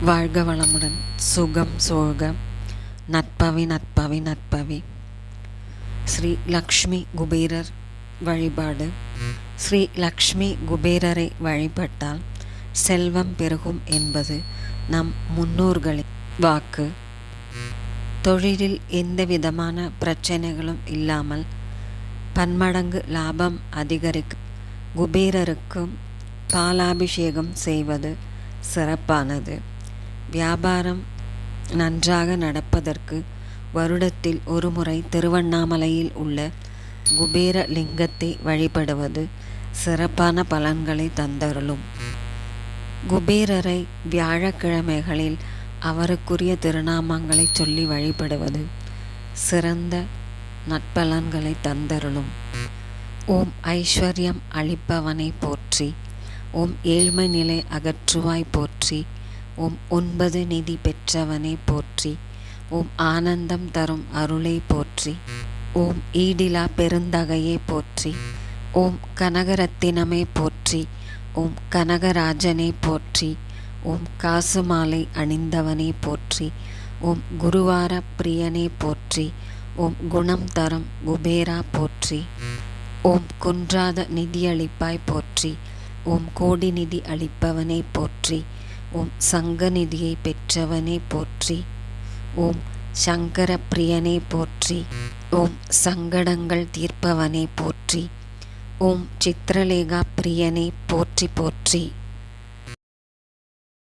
வாழ்க வளமுடன். சுகம் சோக நற்பவி நற்பவி நற்பவி. ஸ்ரீ லக்ஷ்மி குபேரர் வழிபாடு. ஸ்ரீ லக்ஷ்மி குபேரரை வழிபட்டால் செல்வம் பெருகும் என்பது நம் முன்னோர்களின் வாக்கு. தொழிலில் எந்த விதமான பிரச்சனைகளும் இல்லாமல் பன்மடங்கு லாபம் அதிகரிக்க குபேரருக்கு பாலாபிஷேகம் செய்வது சிறப்பானது. வியாபாரம் நன்றாக நடப்பதற்கு வருடத்தில் ஒரு முறை திருவண்ணாமலையில் உள்ள குபேர லிங்கத்தை வழிபடுவது சிறப்பான பலன்களை தந்தருளும். குபேரரை வியாழக்கிழமைகளில் அவருக்குரிய திருநாமங்களை சொல்லி வழிபடுவது சிறந்த நற்பலன்களை தந்தருளும். ஓம் ஐஸ்வர்யம் அளிப்பவனை போற்றி. ஓம் ஏழ்மை நிலை அகற்றுவாய் போற்றி. ஓம் 9 நிதி பெற்றவனே போற்றி. ஓம் ஆனந்தம் தரும் அருளை போற்றி. ஓம் ஈடிலா பெருந்தகையே போற்றி. ஓம் கனகரத்தினமே போற்றி. ஓம் கனகராஜனே போற்றி. ஓம் காசு மாலை அணிந்தவனே போற்றி. ஓம் குருவார பிரியனே போற்றி. ஓம் குணம் தரும் குபேரா போற்றி. ஓம் குன்றாத நிதியளிப்பாய் போற்றி. ஓம் கோடி நிதி அளிப்பவனே போற்றி. ஓம் சங்க நிதியை பெற்றவனே போற்றி. ஓம் சங்கர பிரியனே போற்றி. ஓம் சங்கடங்கள் தீர்ப்பவனே போற்றி. ஓம் சித்திரலேகா பிரியனே போற்றி போற்றி.